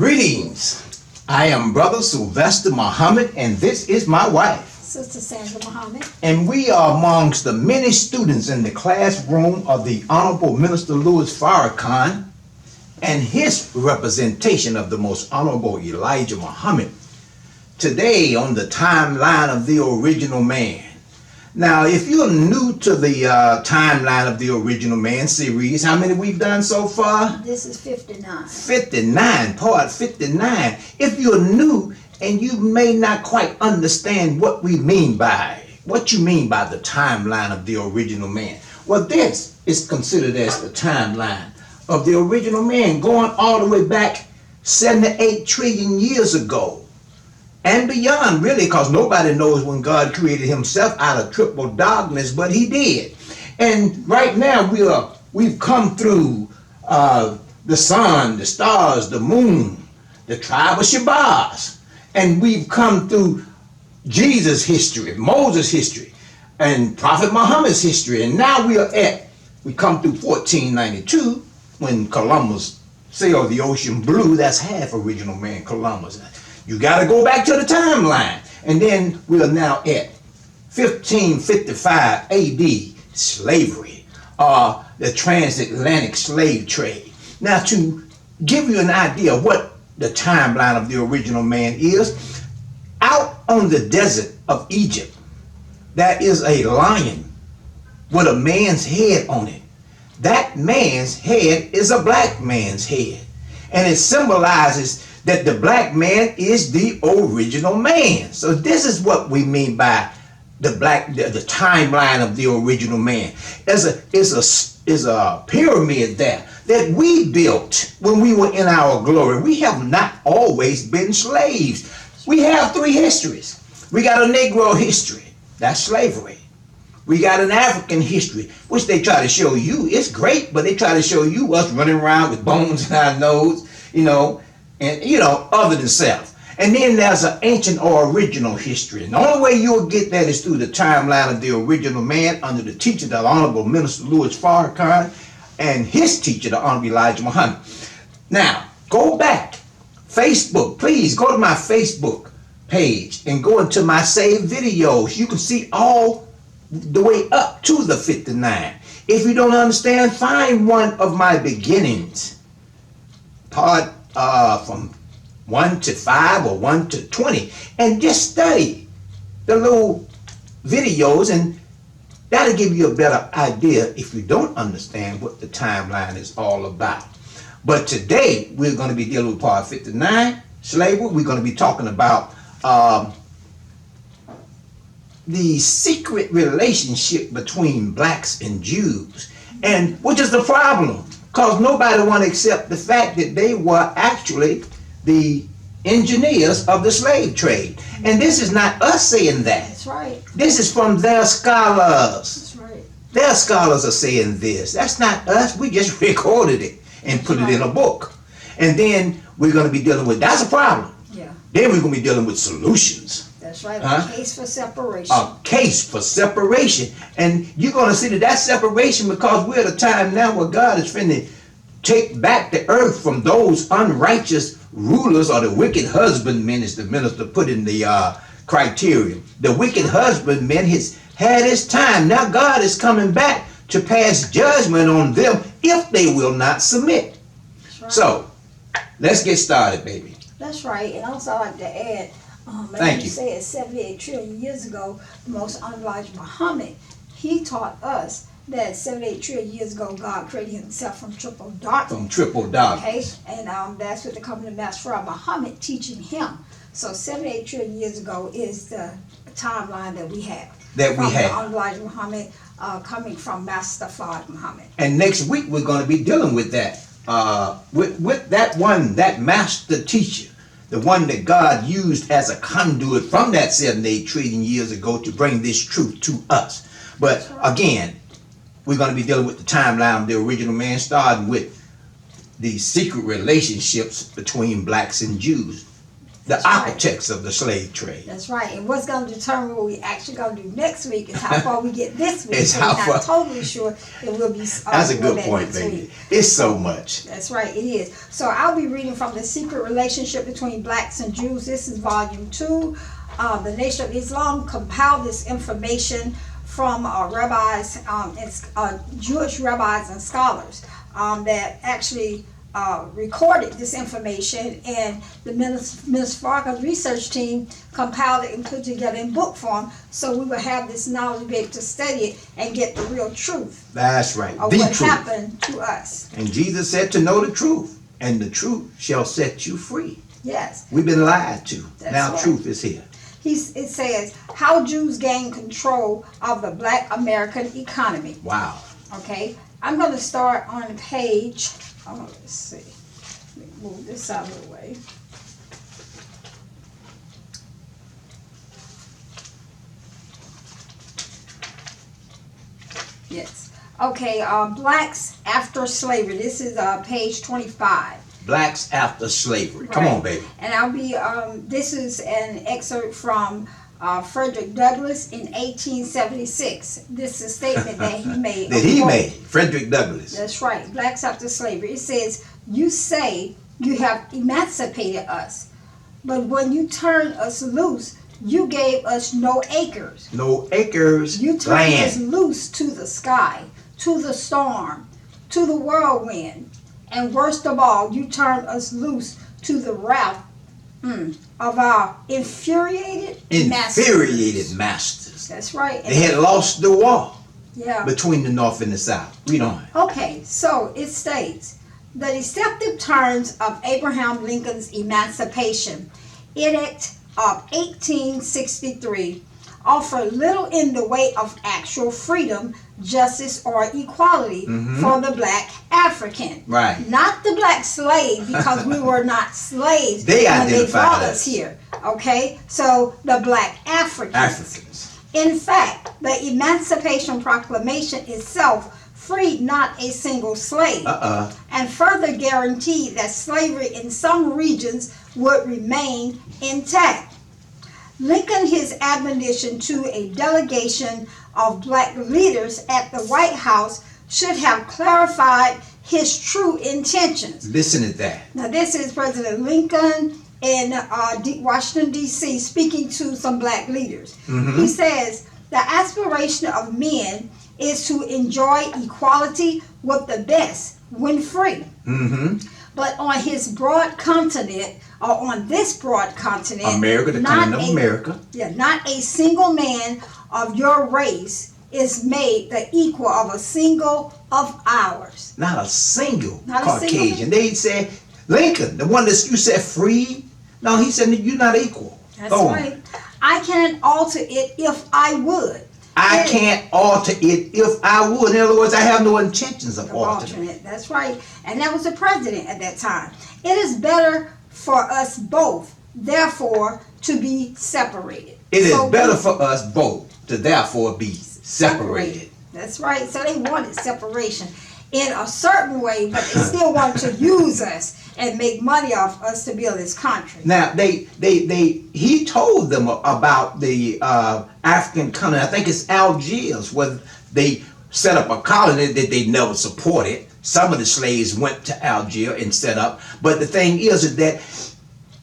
Greetings. I am Brother Sylvester Muhammad, and this is my wife. Sister Sandra Muhammad. And we are amongst the many students in the classroom of the Honorable Minister Louis Farrakhan and his representation of the Most Honorable Elijah Muhammad. Today on the timeline of the original man. Now, if you're new to the timeline of the original man series, how many we've done so far? This is 59. 59, part 59. If you're new and you may not quite understand what you mean by the timeline of the original man. Well, this is considered as the timeline of the original man going all the way back 78 trillion years ago. And beyond, really, because nobody knows when God created himself out of triple darkness, but he did. And right now we've come through the sun, the stars, the moon, the tribe of Shabazz. And we've come through Jesus' history, Moses' history, and Prophet Muhammad's history. And now we come through 1492 when Columbus sailed the ocean blue. That's half original man, Columbus. You got to go back to the timeline. And then we are now at 1555 AD, slavery, the transatlantic slave trade. Now, to give you an idea of what the timeline of the original man is, out on the desert of Egypt, there is a lion with a man's head on it. That man's head is a black man's head. And it symbolizes that the black man is the original man. So this is what we mean by the timeline of the original man. There's a pyramid there that we built when we were in our glory. We have not always been slaves. We have three histories. We got a Negro history, that's slavery. We got an African history, which they try to show you. It's great, but they try to show you us running around with bones in our nose, and other than self. And then there's an ancient or original history. And the only way you'll get that is through the timeline of the original man under the teaching of the Honorable Minister Louis Farrakhan and his teacher, the Honorable Elijah Muhammad. Now, go back. Facebook, please go to my Facebook page and go into my saved videos. You can see all the way up to the 59. If you don't understand, find one of my beginnings. Part from 1 to 5 or 1 to 20, and just study the little videos, and that'll give you a better idea if you don't understand what the timeline is all about. But today we're going to be dealing with part 59, slavery. We're going to be talking about the secret relationship between blacks and Jews, and which is the problem. Because nobody want to accept the fact that they were actually the engineers of the slave trade. And this is not us saying that. That's right. This is from their scholars. That's right. Their scholars are saying this. That's not us. We just recorded it and put it in a book. And then we're going to be dealing with, that's a problem. Yeah. Then we're going to be dealing with solutions. That's right. A case for separation. A case for separation. And you're going to see that separation, because we're at a time now where God is finna take back the earth from those unrighteous rulers, or the wicked husbandmen, as the minister put in the criteria. The wicked husbandmen has had his time. Now God is coming back to pass judgment on them if they will not submit. That's right. So let's get started, baby. That's right. And also I'd like to add, Thank you. said 78 trillion years ago, the most Elijah Muhammad, he taught us that 78 trillion years ago, God created himself from triple darkness. From triple darkness. Okay, and that's what the coming of Master Muhammad teaching him. So 78 trillion years ago is the timeline that we have. From Elijah Muhammad coming from Master Muhammad. And next week we're going to be dealing with that, with that master teacher, the one that God used as a conduit from that 78 trillion years ago to bring this truth to us. But again, we're going to be dealing with the timeline of the original man, starting with the secret relationships between blacks and Jews. the architects of the slave trade. That's right. And what's going to determine what we actually going to do next week is how far we get this week. It's so how we're not totally sure it will be. That's a good point, baby. Week. It's so much. That's right, it is. So I'll be reading from The Secret Relationship Between Blacks and Jews. This is volume 2. The Nation of Islam compiled this information from rabbis, Jewish rabbis and scholars that actually recorded this information, and the Ms. Farkas research team compiled it and put together in book form, so we will have this knowledge to be able to study it and get the real truth. That's right. Of the what truth happened to us. And Jesus said to know the truth, and the truth shall set you free. Yes. We've been lied to. That's now right. Truth is here. It says, how Jews gain control of the Black American economy. Wow. Okay, I'm going to start on page, let's see, let me move this out of the way. Yes, okay, Blacks After Slavery, this is page 25. Blacks After Slavery. Come on, baby. And I'll be, this is an excerpt from Frederick Douglass in 1876. This is a statement that he made. That he made, Frederick Douglass. That's right, Blacks After Slavery. It says, you say you have emancipated us, but when you turned us loose, you gave us no acres. No acres, You turned land. us loose to the sky, to the storm, to the whirlwind, and worst of all, you turned us loose to the wrath of our infuriated masters. That's right. They had lost the war Yeah. between the North and the South. Read on. Okay, so it states, the deceptive terms of Abraham Lincoln's Emancipation Edict of 1863 offer little in the way of actual freedom, justice, or equality for the Black African. Right. Not the Black slave, because we were not slaves They when they identified brought us. us here. Okay, so the Black Africans. In fact, the Emancipation Proclamation itself freed not a single slave, and further guaranteed that slavery in some regions would remain intact. Lincoln, his admonition to a delegation of Black leaders at the White House, should have clarified his true intentions. Listen to that. Now, this is President Lincoln in Washington, D.C., speaking to some Black leaders. He says, the aspiration of men is to enjoy equality with the best when free. But on his broad continent, or on this broad continent, America, the continent of America. Yeah, not a single man of your race is made the equal of a single of ours. Not a single Not a Caucasian. single? They said, Lincoln, the one that you said free. No, he said you're not equal. That's Go on. right. I can't alter it if I would. I can't alter it if I would. In other words, I have no intentions of altering it. That's right. And that was the president at that time. It is better for us both, therefore, to be separated. It is better for us both to therefore be separated. That's right. So they wanted separation in a certain way, but they still wanted to use us and make money off us to build this country. Now he told them about the African continent. I think it's Algiers, where they set up a colony that they never supported. Some of the slaves went to Algiers and set up, but the thing is that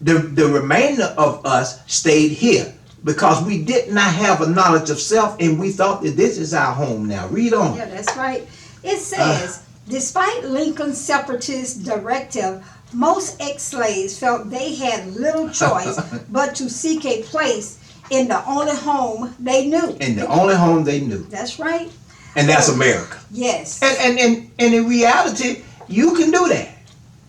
the remainder of us stayed here because we did not have a knowledge of self, and we thought that this is our home now. Read on. Yeah, that's right. It says, despite Lincoln's separatist directive, most ex-slaves felt they had little choice but to seek a place in the only home they knew. In the only home they knew. That's right. And that's America. Yes. And in reality, you can do that.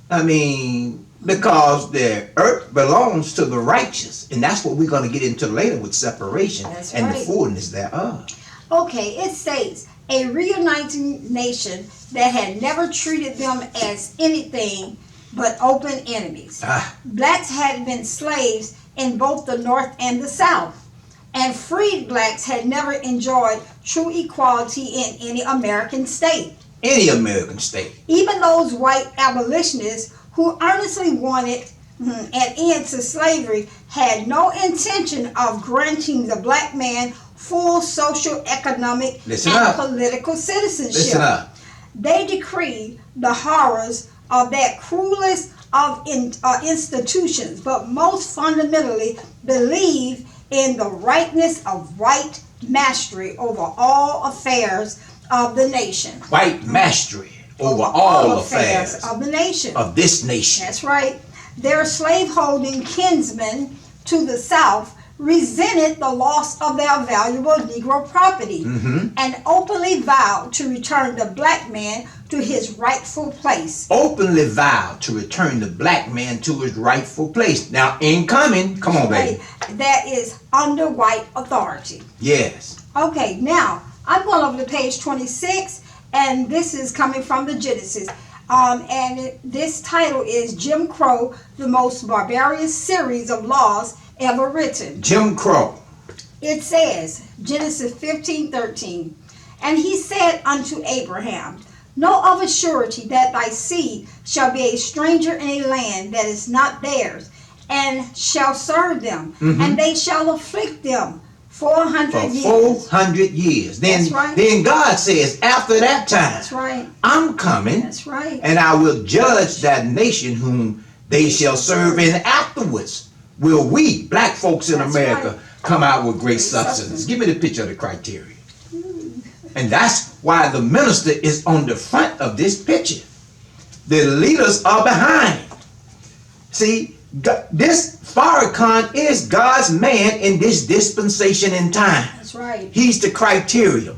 I mean, because the earth belongs to the righteous. And that's what we're going to get into later with separation and the fullness thereof. Okay, it states, a reuniting nation that had never treated them as anything but open enemies. Blacks had been slaves in both the North and the South, and freed blacks had never enjoyed true equality in any American state. Any American state. Even those white abolitionists who earnestly wanted and end to slavery had no intention of granting the black man full social, economic, and political citizenship. Listen up. They decreed the horrors of that cruelest of institutions, but most fundamentally believe in the rightness of white mastery over all affairs of the nation. White mastery over all affairs of the nation. Of this nation. That's right. Their slaveholding kinsmen to the south resented the loss of their valuable Negro property and openly vowed to return the black man to his rightful place. Openly vowed to return the black man to his rightful place. Now, incoming, come on, baby. That is under white authority. Yes. Okay, now, I'm going over to page 26, and this is coming from the Genesis. And this title is Jim Crow, the most barbarous series of laws ever written. Jim Crow. It says, Genesis 15:13, and he said unto Abraham, know of a surety that thy seed shall be a stranger in a land that is not theirs, and shall serve them, and they shall afflict them 400 years. 400 years. Then, then God says, after that time, that's right, I'm coming. That's right. And I will judge that nation whom they shall serve, and afterwards will we, black folks in America, come out with great substance. Give me the picture of the criteria. And that's why the minister is on the front of this picture. The leaders are behind. See, this Farrakhan is God's man in this dispensation in time. That's right. He's the criteria.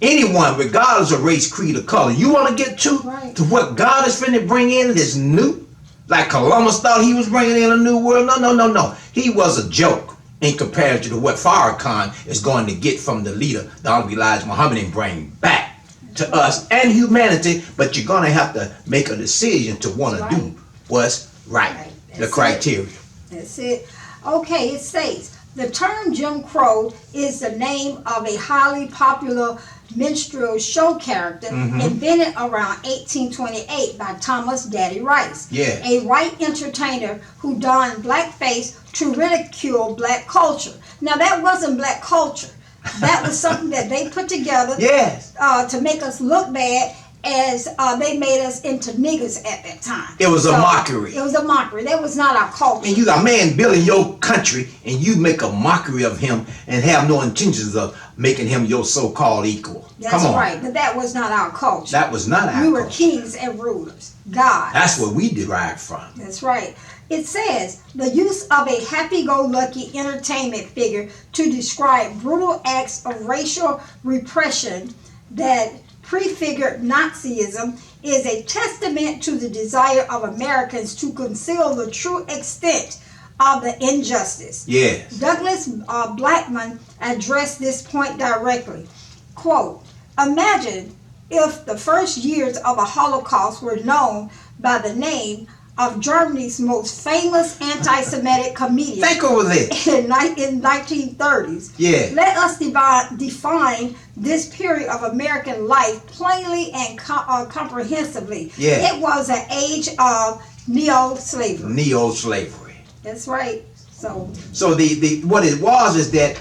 Anyone, regardless of race, creed, or color, you want to get to what God is finna bring in this new, like Columbus thought he was bringing in a new world. No. He was a joke in comparison to what Farrakhan is going to get from the leader, the Honorable Elijah Muhammad, and bring back to us and humanity. But you're going to have to make a decision to want to do what's right. The criteria. That's it. Okay, it states, the term Jim Crow is the name of a highly popular minstrel show character invented around 1828 by Thomas Daddy Rice, a white entertainer who donned blackface to ridicule black culture. Now, that wasn't black culture. That was something that they put together to make us look bad, as they made us into niggas at that time. It was a mockery. It was a mockery. That was not our culture. And you got a man building your country, and you make a mockery of him and have no intentions of making him your so-called equal. That's Come on. right, but that was not our culture. That was not our culture. We were kings and rulers. God. That's where we derived from. That's right. It says, the use of a happy-go-lucky entertainment figure to describe brutal acts of racial repression that prefigured Nazism is a testament to the desire of Americans to conceal the true extent of the injustice. Yes. Douglas Blackman addressed this point directly. Quote, imagine if the first years of the Holocaust were known by the name of Germany's most famous anti-Semitic comedian. Think over this. In 1930s. Yeah. Let us define this period of American life plainly and comprehensively. Yeah. It was an age of neo-slavery. Neo-slavery. That's right. So the what it was is that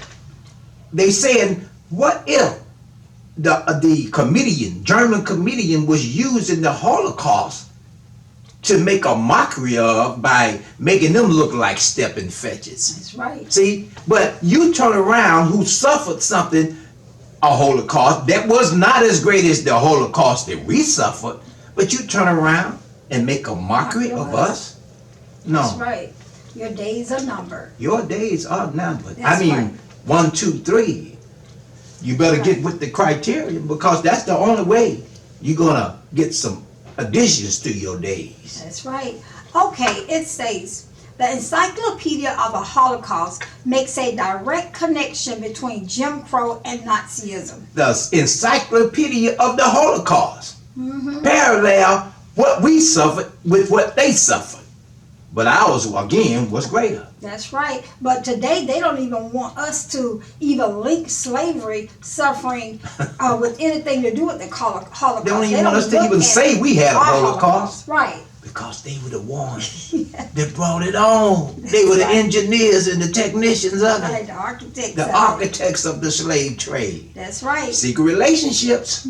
they said, what if the comedian, German comedian, was using the Holocaust to make a mockery of by making them look like stepping fetches. That's right. See, but you turn around who suffered something, a Holocaust, that was not as great as the Holocaust that we suffered, but you turn around and make a mockery of us? No. That's right. Your days are numbered. Your days are numbered. That's I mean, right. 1, 2, 3. You better get with the criteria, because that's the only way you're gonna get some additions to your days. That's right. Okay, it says, the Encyclopedia of the Holocaust makes a direct connection between Jim Crow and Nazism. The Encyclopedia of the Holocaust parallel what we suffered with what they suffered. But ours, again, was greater. That's right. But today, they don't even want us to even link slavery suffering with anything to do with the Holocaust. They don't even want us to even say we had a Holocaust. Right. Because they were the ones that brought it on. They were the engineers and the technicians of Right, it. the architects. The architects of the slave trade. That's right. Secret relationships.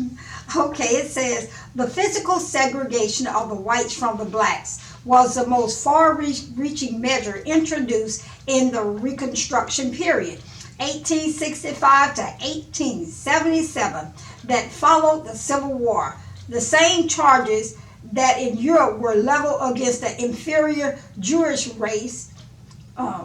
Okay, it says the physical segregation of the whites from the blacks was the most far-reaching measure introduced in the Reconstruction period, 1865 to 1877, that followed the Civil War. The same charges that in Europe were leveled against the inferior Jewish race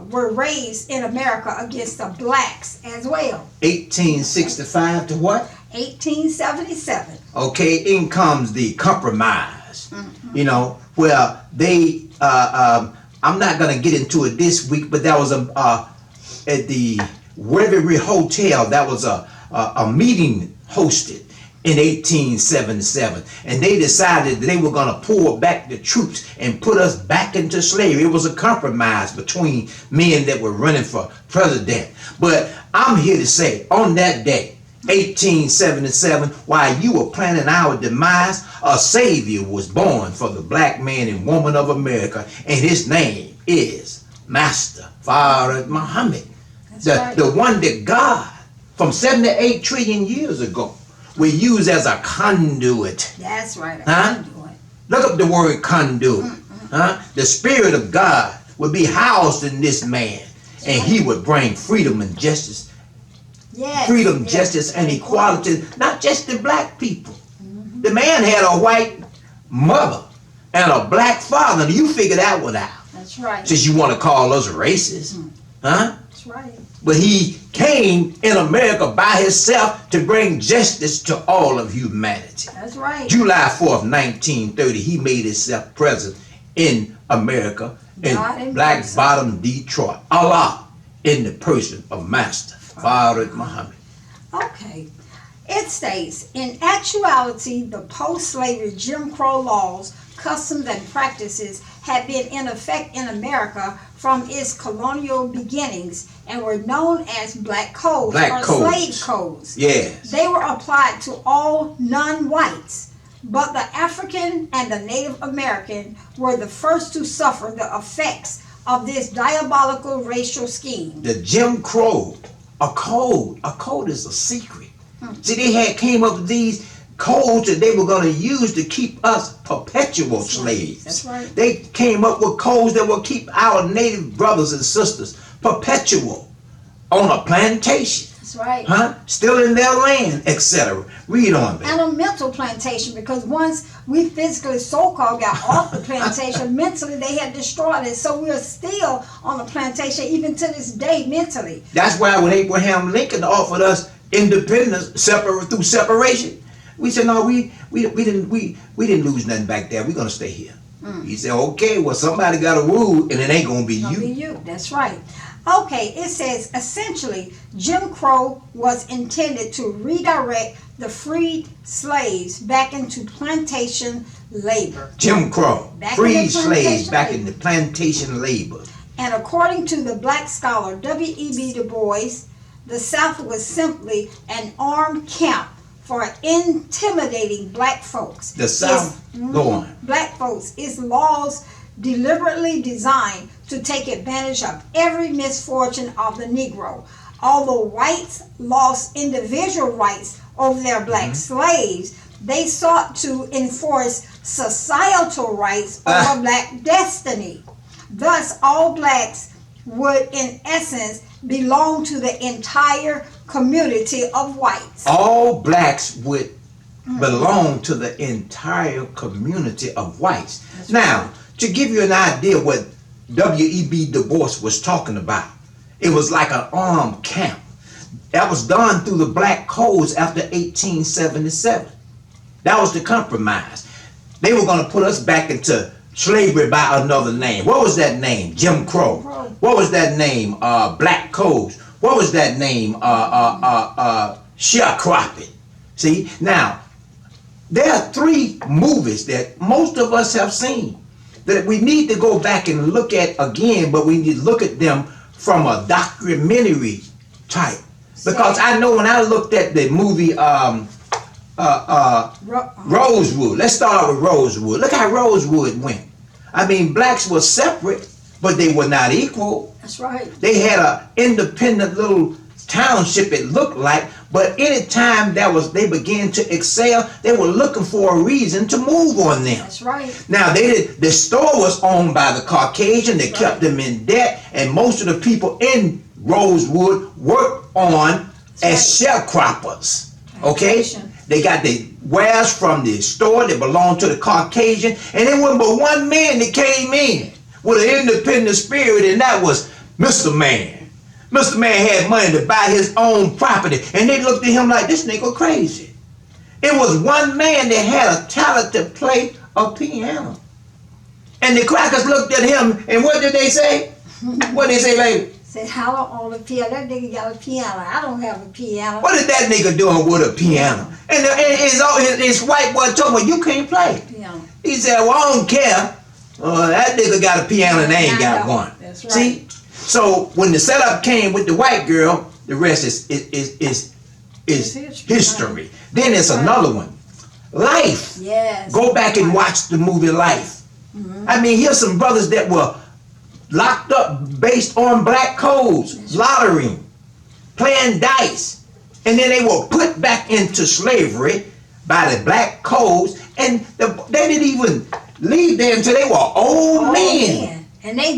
were raised in America against the blacks as well. 1865 to what? 1877. Okay, in comes the compromise. You know, where they, I'm not going to get into it this week, but that was at the Reverie Hotel, that was a meeting hosted in 1877, and they decided that they were going to pull back the troops and put us back into slavery. It was a compromise between men that were running for president. But I'm here to say, on that day, 1877, while you were planning our demise, a savior was born for the black man and woman of America, and his name is Master Fard Muhammad. The one that God, from 78 trillion years ago, we use as a conduit. That's right, a conduit. Look up the word conduit. The Spirit of God would be housed in this man, and he would bring freedom and justice. Yes, freedom, justice, and equality, not just to black people. The man had a white mother and a black father. You figure that one out. That's right. Since you want to call us racist. That's right. But he came in America by himself to bring justice to all of humanity. That's right. July 4th, 1930, he made himself present in America in Black Bottom, Detroit. Allah, in the person of Master Fard Muhammad. Okay. It states, in actuality, the post-slavery Jim Crow laws, customs, and practices had been in effect in America from its colonial beginnings and were known as black codes slave codes. Yes. They were applied to all non-whites, but the African and the Native American were the first to suffer the effects of this diabolical racial scheme. The Jim Crow, a code is a secret. See, they came up with these codes that they were going to use to keep us perpetual slaves. That's right. They came up with codes that will keep our native brothers and sisters perpetual on a plantation. That's right. Still in their land, etc. Read on, baby. And a mental plantation, because once we physically so-called got off the plantation, mentally they had destroyed it. So we're still on the plantation even to this day mentally. That's why when Abraham Lincoln offered us independence through separation, we said, no, we didn't lose nothing back there. We're gonna stay here. He said, okay, well, somebody got to rule, and it ain't gonna be you. That's right. Okay, it says essentially Jim Crow was intended to redirect the freed slaves back into plantation labor. Jim Crow, freed slaves back into plantation labor. And according to the black scholar W.E.B. Du Bois, the South was simply an armed camp for intimidating black folks. The South, go on. Black folks, its laws deliberately designed to take advantage of every misfortune of the Negro. Although whites lost individual rights over their black slaves, they sought to enforce societal rights over black destiny. Thus, all blacks would, in essence, belong to the entire community of whites. All blacks would belong to the entire community of whites. That's now, right. To give you an idea what W.E.B. Du Bois was talking about, it was like an armed camp. That was done through the black codes after 1877. That was the compromise. They were going to put us back into slavery by another name. What was that name? Jim Crow. What was that name? Black codes. What was that name? Sharecropping. See, now, there are 3 movies that most of us have seen that we need to go back and look at again, but we need to look at them from a documentary type. Because I know when I looked at the movie Rosewood, let's start with Rosewood. Look how Rosewood went. I mean, blacks were separate, but they were not equal. That's right. They had an independent little township, it looked like, but anytime they began to excel, they were looking for a reason to move on them. That's right. Now, the store was owned by the Caucasian that kept them in debt, and most of the people in Rosewood worked on as sharecroppers. Okay? They got the wares from the store that belonged to the Caucasian, and there wasn't but one man that came in with an independent spirit, and that was Mr. Man. Mr. Man had money to buy his own property, and they looked at him like, this nigga crazy. It was one man that had a talent to play a piano. And the crackers looked at him, and what did they say? What did they say, lady? Said, how on the piano? That nigga got a piano. I don't have a piano. What is that nigga doing with a piano? And his white boy told me, you can't play. Piano. He said, well, I don't care. That nigga got a piano and they ain't got one. That's right. See? So when the setup came with the white girl, the rest is history. Then there's another one. Life. Yes. Go back and watch the movie Life. I mean, here's some brothers that were locked up based on black codes, lottery, playing dice, and then they were put back into slavery by the black codes, and they didn't even leave there until they were old men. And they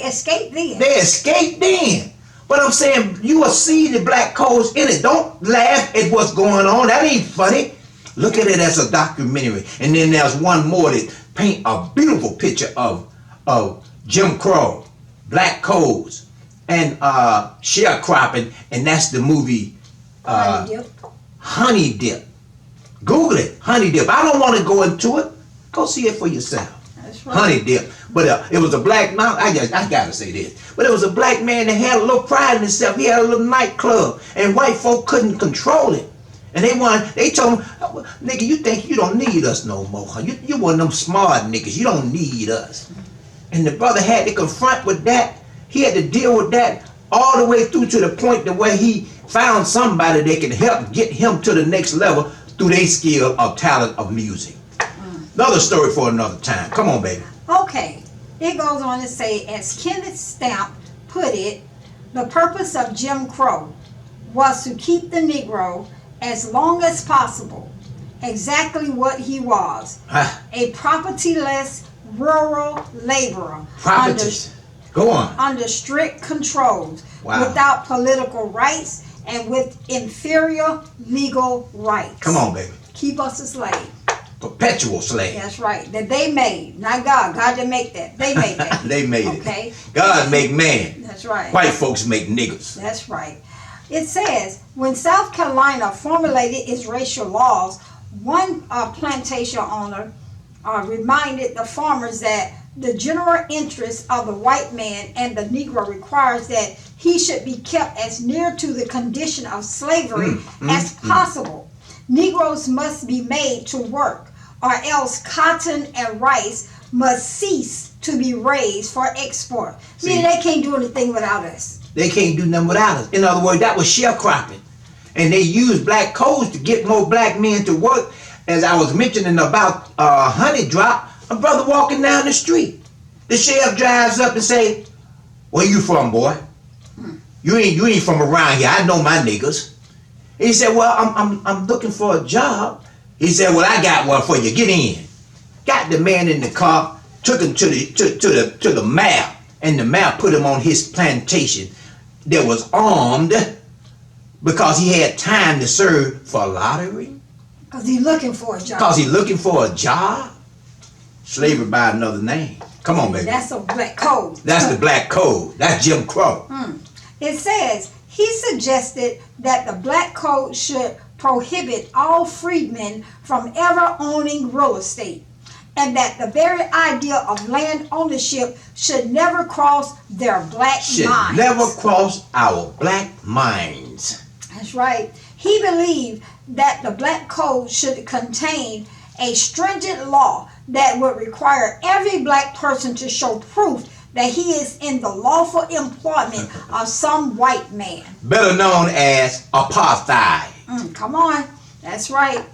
escaped then. They escaped then. But I'm saying, you will see the black codes in it. Don't laugh at what's going on. That ain't funny. Look at it as a documentary. And then there's one more that paint a beautiful picture of Jim Crow, black codes, and sharecropping, and that's the movie Honey Dip. Google it, Honey Dip. I don't want to go into it. Go see it for yourself. That's right. Honey Dip. But it was a black man. I gotta say this. But it was a black man that had a little pride in himself. He had a little nightclub, and white folk couldn't control it. And they told him, nigga, you think you don't need us no more, huh? You one of them smart niggas. You don't need us. And the brother had to confront with that. He had to deal with that all the way through to the point to where he found somebody that could help get him to the next level through their skill of talent of music. Another story for another time. Come on, baby. Okay. It goes on to say, as Kenneth Stamp put it, the purpose of Jim Crow was to keep the Negro as long as possible exactly what he was, a propertyless rural laborer Go on. under strict controls, without political rights and with inferior legal rights. Come on, baby. Keep us a slave. Perpetual slave. That's right. That they made. Not God. God didn't make that. They made that. They made it. Okay. God make man. That's right. White folks make niggers. That's right. It says, when South Carolina formulated its racial laws, one plantation owner reminded the farmers that the general interest of the white man and the Negro requires that he should be kept as near to the condition of slavery as possible. Negroes must be made to work, or else cotton and rice must cease to be raised for export. Meaning they can't do anything without us. They can't do nothing without us. In other words, that was sharecropping. And they used black codes to get more black men to work. As I was mentioning about Honey Drop, a brother walking down the street. The sheriff drives up and say, where you from, boy? You ain't from around here. I know my niggas. He said, well, I'm looking for a job. He said, well, I got one for you. Get in. Got the man in the car, took him to the mayor, and the mayor put him on his plantation that was armed because he had time to serve for lottery. Because he's looking for a job. Because he's looking for a job. Slavery by another name. Come on, baby. That's a black code. That's the black code. That's Jim Crow. It says, he suggested that the black code should prohibit all freedmen from ever owning real estate, and that the very idea of land ownership should never cross their black minds. Never cross our black minds. That's right. He believed that the black code should contain a stringent law that would require every black person to show proof that he is in the lawful employment of some white man. Better known as apartheid. Come on. That's right.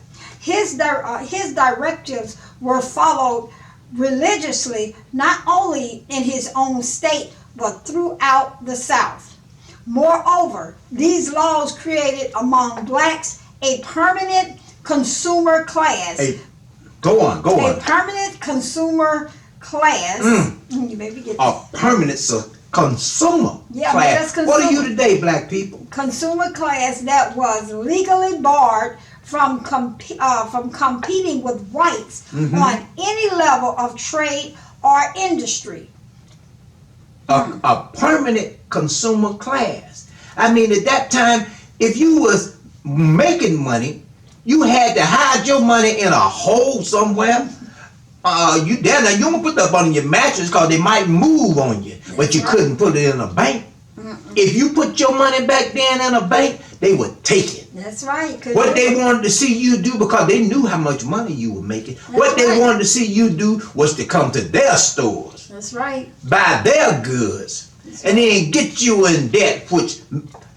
His directives were followed religiously, not only in his own state, but throughout the South. Moreover, these laws created among blacks a permanent consumer class. Go on. A permanent consumer class. You maybe get a permanent consumer class. What are you today, black people? Consumer class that was legally barred from competing with whites on any level of trade or industry. A permanent consumer class. I mean, at that time, if you was making money, you had to hide your money in a hole somewhere. You don't put that on your mattress because they might move on you, but you couldn't put it in a bank. If you put your money back then in a bank, they would take it. That's right. What they wanted to see you do, because they knew how much money you were making, what they wanted to see you do was to come to their stores. That's right. Buy their goods. And then get you in debt, which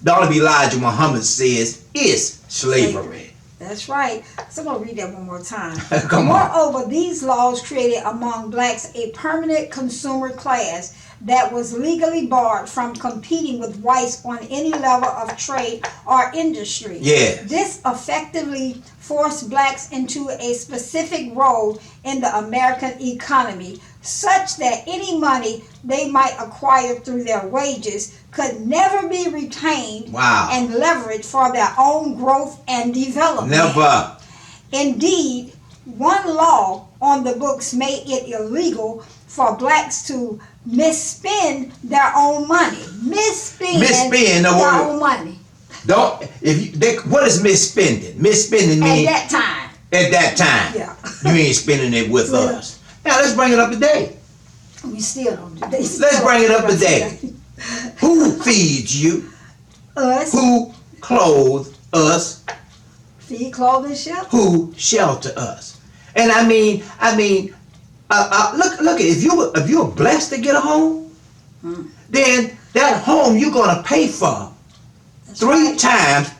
Dr. Elijah Muhammad says is slavery. That's right. So I'm going to read that one more time. Come on. Moreover, these laws created among blacks a permanent consumer class that was legally barred from competing with whites on any level of trade or industry. Yeah. This effectively forced blacks into a specific role in the American economy, such that any money they might acquire through their wages could never be retained and leveraged for their own growth and development. Never. Indeed, one law on the books made it illegal for blacks to misspend their own money. Misspend their own money. What is misspending? Misspending means at that time. Yeah. You ain't spending it with us. Now let's bring it up today. We still don't do this. Let's bring it up today. Who feeds you? Us. Who clothes us? Feed, clothe, and shelter. Who shelter us? And I mean, look. If you're blessed to get a home, then that home you're gonna pay for 3 times